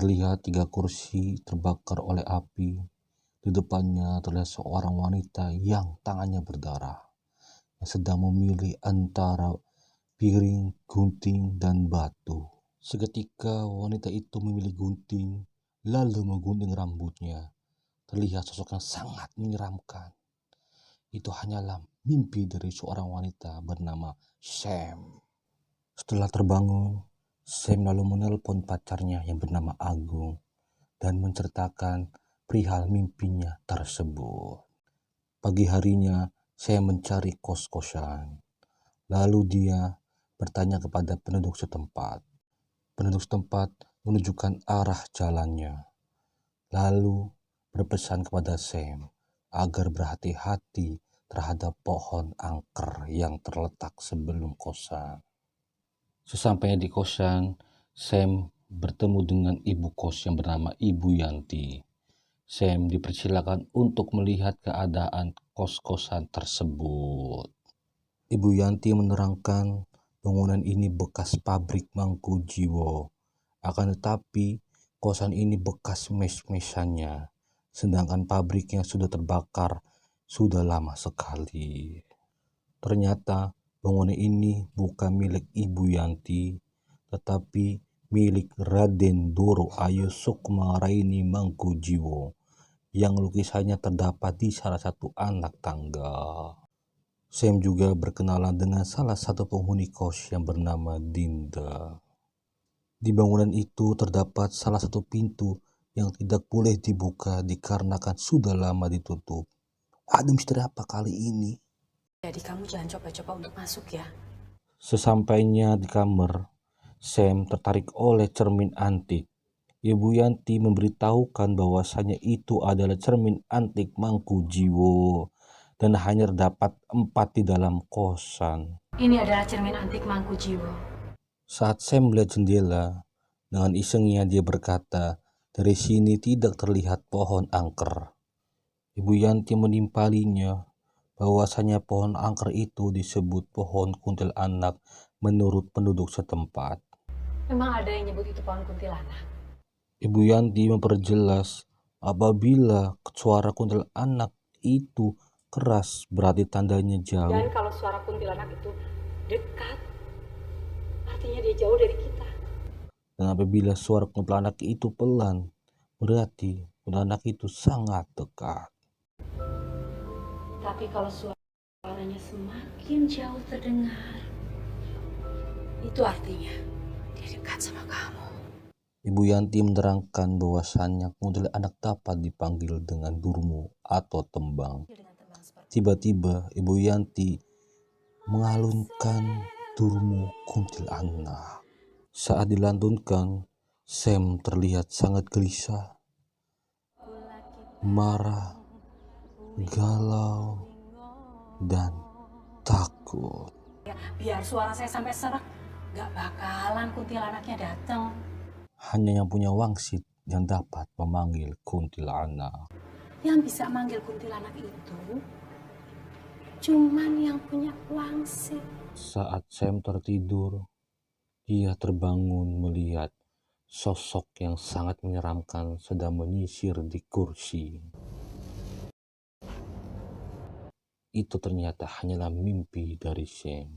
Terlihat 3 kursi terbakar oleh api. Di depannya terlihat seorang wanita yang tangannya berdarah, yang sedang memilih antara piring, gunting, dan batu. Seketika wanita itu memilih gunting, lalu menggunting rambutnya. Terlihat sosok yang sangat menyeramkan. Itu hanyalah mimpi dari seorang wanita bernama Sam. Setelah terbangun, Sam lalu menelpon pacarnya yang bernama Agung dan menceritakan perihal mimpinya tersebut. Pagi harinya, Sam mencari kos-kosan. Lalu dia bertanya kepada penduduk setempat. Penduduk setempat menunjukkan arah jalannya. Lalu berpesan kepada Sam agar berhati-hati terhadap pohon angker yang terletak sebelum kosan. Sesampainya di kosan, Sam bertemu dengan ibu kos yang bernama Ibu Yanti. Sam dipersilakan untuk melihat keadaan kos-kosan tersebut. Ibu Yanti menerangkan bangunan ini bekas pabrik Mangku Jiwo. Akan tetapi kosan ini bekas mes-mesannya, sedangkan pabriknya sudah terbakar sudah lama sekali. Ternyata bangunan ini bukan milik Ibu Yanti, tetapi milik Raden Doro Ayo Sukmaraini Mangkujiwo yang lukisannya terdapat di salah satu anak tangga. Sam juga berkenalan dengan salah satu penghuni kos yang bernama Dinda. Di bangunan itu terdapat salah satu pintu yang tidak boleh dibuka dikarenakan sudah lama ditutup. Ada misteri apa kali ini? Jadi kamu jangan coba-coba untuk masuk ya. Sesampainya di kamar, Sam tertarik oleh cermin antik. Ibu Yanti memberitahukan bahwasanya itu adalah cermin antik Mangku Jiwo dan hanya terdapat 4 di dalam kosan. Ini adalah cermin antik Mangku Jiwo. Saat Sam melihat jendela, dengan isengnya dia berkata, dari sini tidak terlihat pohon angker. Ibu Yanti menimpalinya bahwasanya pohon angker itu disebut pohon kuntilanak menurut penduduk setempat. Memang ada yang nyebut itu pohon kuntilanak? Ibu Yanti memperjelas apabila suara kuntilanak itu keras berarti tandanya jauh. Dan kalau suara kuntilanak itu dekat, artinya dia jauh dari kita. Dan apabila suara kuntilanak itu pelan, berarti kuntilanak itu sangat dekat. Tapi kalau suaranya semakin jauh terdengar, itu artinya dia dekat sama kamu. Ibu Yanti menerangkan bahwasannya kuntilanak dapat dipanggil dengan durmu atau tembang. Tiba-tiba Ibu Yanti mengalunkan durmu kuntilanak. Saat dilantunkan, Sam terlihat sangat gelisah, marah, galau, dan takut. Ya, biar suara saya sampai serak, gak bakalan kuntilanaknya datang. Hanya yang punya wangsit yang dapat memanggil kuntilanak. Yang bisa manggil kuntilanak itu cuman yang punya wangsit. Saat Sam tertidur, dia terbangun melihat sosok yang sangat menyeramkan sedang menyisir di kursi. Itu ternyata hanyalah mimpi dari Sam.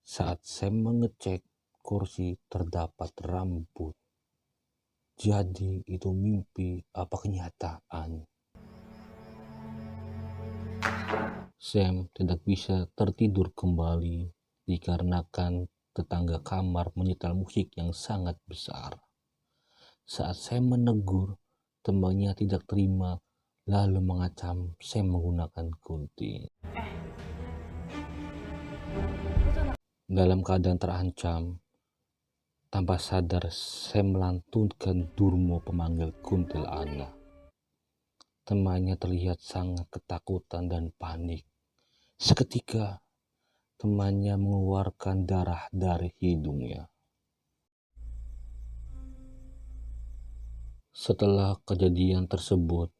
Saat Sam mengecek kursi terdapat rambut. Jadi itu mimpi apa kenyataan? Sam tidak bisa tertidur kembali dikarenakan tetangga kamar menyetel musik yang sangat besar. Saat Sam menegur, temannya tidak terima lalu mengacam Sam menggunakan gunting. Dalam keadaan terancam, tanpa sadar Sam melantunkan durmo pemanggil kuntilanak. Temannya terlihat sangat ketakutan dan panik. Seketika, temannya mengeluarkan darah dari hidungnya. Setelah kejadian tersebut,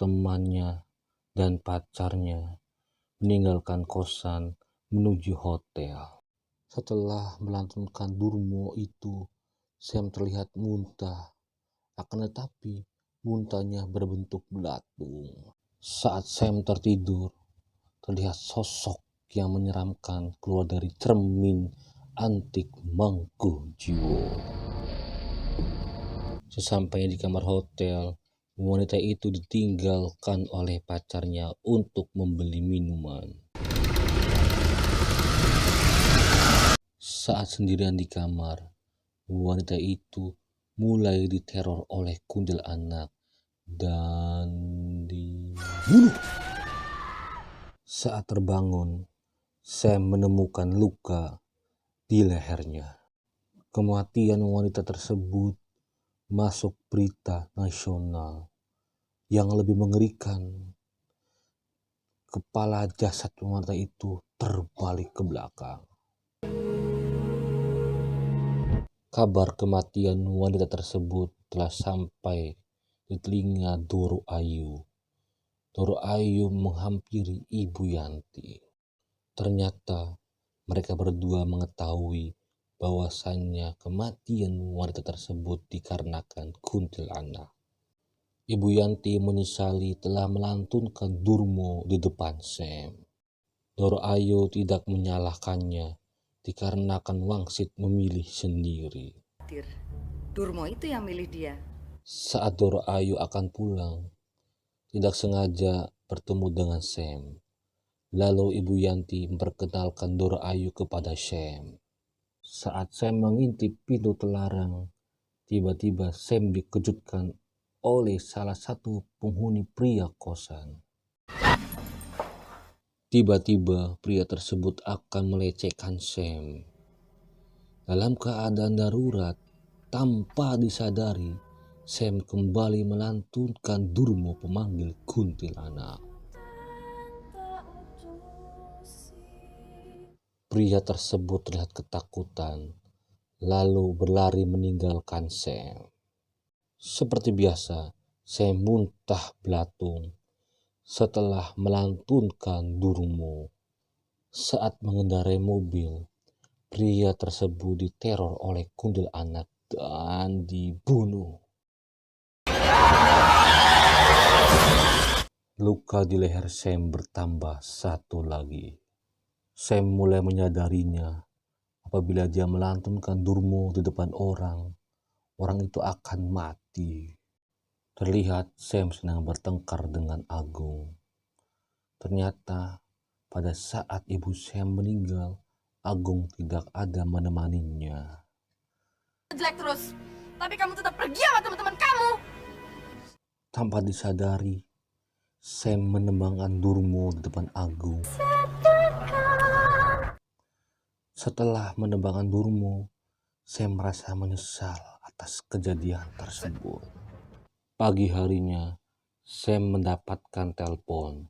temannya dan pacarnya meninggalkan kosan menuju hotel. Setelah melantunkan durmo itu, Sam terlihat muntah Akan tetapi muntahnya berbentuk belatung. Saat Sam tertidur, terlihat sosok yang menyeramkan keluar dari cermin antik Mangku Jiwo. Sesampainya di kamar hotel, wanita itu ditinggalkan oleh pacarnya untuk membeli minuman. Saat sendirian di kamar, wanita itu mulai diteror oleh kuntilanak dan dibunuh. Saat terbangun, Sam menemukan luka di lehernya. Kematian wanita tersebut masuk berita nasional. Yang lebih mengerikan, kepala jasad wanita itu terbalik ke belakang. Kabar kematian wanita tersebut telah sampai di telinga Doro Ayu. Doro Ayu menghampiri Ibu Yanti. Ternyata mereka berdua mengetahui bahwasannya kematian wanita tersebut dikarenakan kuntilanak. Ibu Yanti menyesali telah melantunkan Durmo di depan Sam. Doro Ayu tidak menyalahkannya dikarenakan wangsit memilih sendiri. Durmo itu yang milih dia. Saat Doro Ayu akan pulang, tidak sengaja bertemu dengan Sam. Lalu Ibu Yanti memperkenalkan Doro Ayu kepada Sam. Saat Sam mengintip pintu terlarang, tiba-tiba Sam dikejutkan oleh salah satu penghuni pria kosan. Tiba-tiba pria tersebut akan melecehkan Sam. Dalam keadaan darurat, tanpa disadari, Sam kembali melantunkan Durmo pemanggil kuntilanak. Pria tersebut terlihat ketakutan, lalu berlari meninggalkan Sam. Seperti biasa, Sam muntah belatung setelah melantunkan Durmo. Saat mengendarai mobil, pria tersebut diteror oleh kuntilanak dan dibunuh. Luka di leher Sam bertambah satu lagi. Sam mulai menyadarinya apabila dia melantunkan Durmo di depan orang itu akan mati. Terlihat Sam sedang bertengkar dengan Agung. Ternyata pada saat ibu Sam meninggal, Agung tidak ada menemaninya. Jelek terus, tapi kamu tetap pergi sama teman-teman kamu. Tanpa disadari, Sam menembangkan Durmo di depan Agung. Setelah menembangkan Durmo, Sam merasa menyesal atas kejadian tersebut. Pagi harinya, Sam mendapatkan telepon.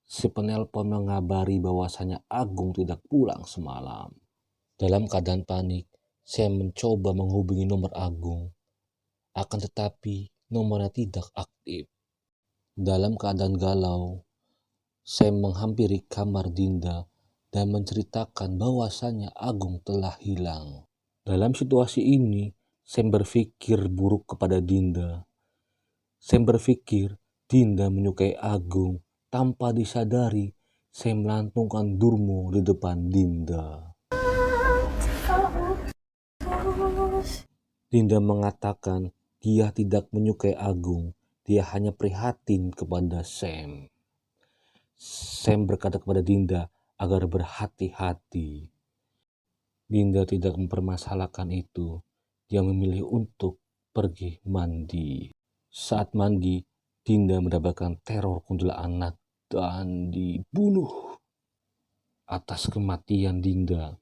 Si penelpon mengabari bahwasanya Agung tidak pulang semalam. Dalam keadaan panik, Sam mencoba menghubungi nomor Agung. Akan tetapi, nomornya tidak aktif. Dalam keadaan galau, Sam menghampiri kamar Dinda dan menceritakan bahwasannya Agung telah hilang. Dalam situasi ini, Sam berpikir buruk kepada Dinda. Sam berpikir Dinda menyukai Agung. Tanpa disadari, Sam melantunkan Durmo di depan Dinda. Dinda mengatakan dia tidak menyukai Agung. Dia hanya prihatin kepada Sam. Sam berkata kepada Dinda agar berhati-hati. Dinda tidak mempermasalahkan itu. Dia memilih untuk pergi mandi. Saat mandi, Dinda mendapatkan teror kuntilanak dan dibunuh. Atas kematian Dinda,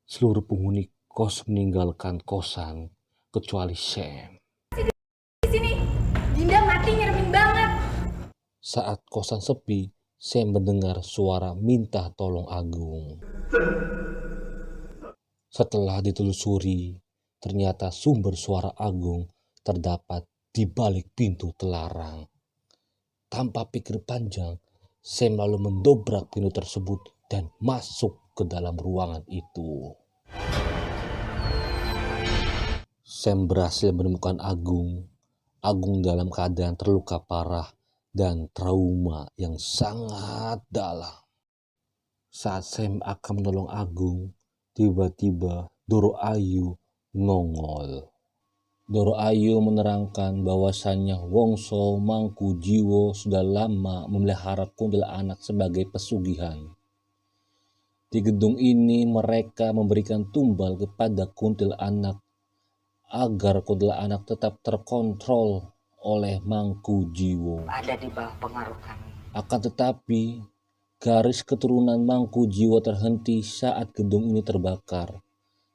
seluruh penghuni kos meninggalkan kosan kecuali Sam. Di sini, Dinda mati nyeremin banget. Saat kosan sepi, Sam mendengar suara minta tolong Agung. Setelah ditelusuri, ternyata sumber suara Agung terdapat di balik pintu terlarang. Tanpa pikir panjang, Sam lalu mendobrak pintu tersebut dan masuk ke dalam ruangan itu. Sam berhasil menemukan Agung. Agung dalam keadaan terluka parah dan trauma yang sangat dalam. Saat Sam akan menolong Agung, tiba-tiba Doro Ayu nongol. Doro Ayu menerangkan bahwasannya Wongso Mangkujiwo sudah lama memelihara kuntilanak sebagai pesugihan. Di gedung ini mereka memberikan tumbal kepada kuntilanak agar kuntilanak tetap terkontrol oleh Mangkujiwo. Ada di bawah pengaruh kami. Akan tetapi, garis keturunan Mangkujiwo terhenti saat gedung ini terbakar.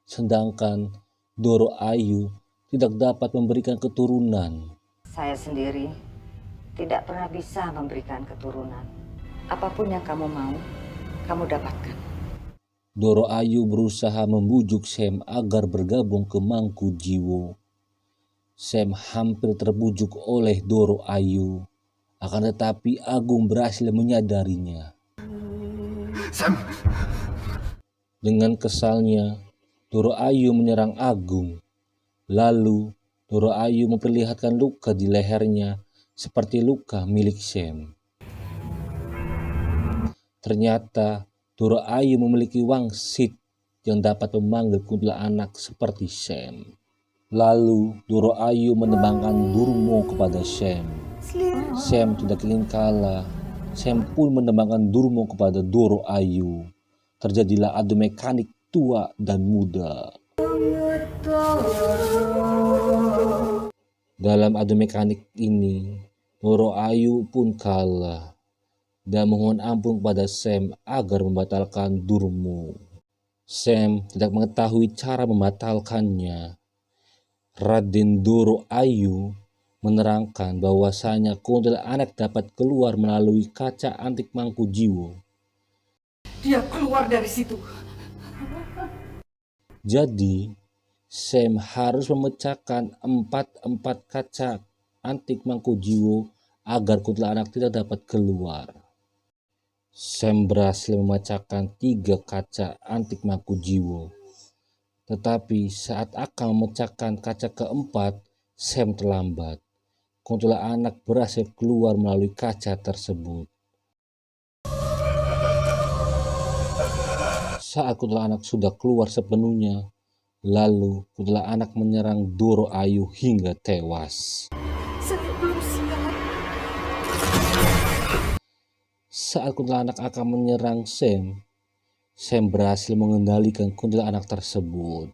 Sedangkan Doro Ayu tidak dapat memberikan keturunan. Saya sendiri tidak pernah bisa memberikan keturunan. Apapun yang kamu mau, kamu dapatkan. Doro Ayu berusaha membujuk Sam agar bergabung ke Mangkujiwo. Sam hampir terbujuk oleh Doro Ayu, akan tetapi Agung berhasil menyadarinya. Sam! Dengan kesalnya, Doro Ayu menyerang Agung. Lalu, Doro Ayu memperlihatkan luka di lehernya seperti luka milik Sam. Ternyata, Doro Ayu memiliki wangsit yang dapat memanggil kuntilanak seperti Sam. Lalu, Doro Ayu menembangkan Durmo kepada Sam. Sam tidak ingin kalah. Sam pun menembangkan Durmo kepada Doro Ayu. Terjadilah adu mekanik tua dan muda. Dalam adu mekanik ini, Doro Ayu pun kalah dan mohon ampun kepada Sam agar membatalkan Durmo. Sam tidak mengetahui cara membatalkannya. Raden Doro Ayu menerangkan bahwasanya kuntilanak dapat keluar melalui kaca antik Mangkujiwo. Dia keluar dari situ. Jadi, Sam harus memecahkan 4 kaca antik Mangkujiwo agar kuntilanak tidak dapat keluar. Sam berhasil memecahkan 3 kaca antik Mangkujiwo. Tetapi saat akan memecahkan kaca keempat, Sam terlambat. Kuntilanak berhasil keluar melalui kaca tersebut. Saat kuntilanak sudah keluar sepenuhnya, lalu kuntilanak menyerang Doro Ayu hingga tewas. Saya belum siap. Saat kuntilanak akan menyerang Sam, Sam berhasil mengendalikan kuntilanak tersebut.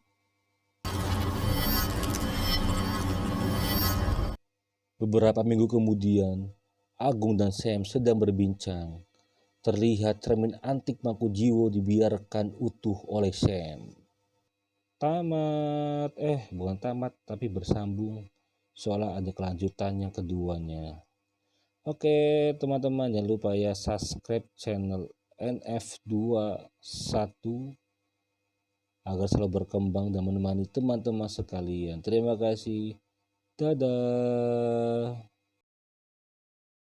Beberapa minggu kemudian, Agung dan Sam sedang berbincang. Terlihat cermin antik Mangkujiwo dibiarkan utuh oleh Sam. Tamat, bukan tamat tapi bersambung. Soalnya ada kelanjutan yang keduanya. Oke teman-teman, jangan lupa ya subscribe channel NF21 agar selalu berkembang dan menemani teman-teman sekalian. Terima kasih. Dadah.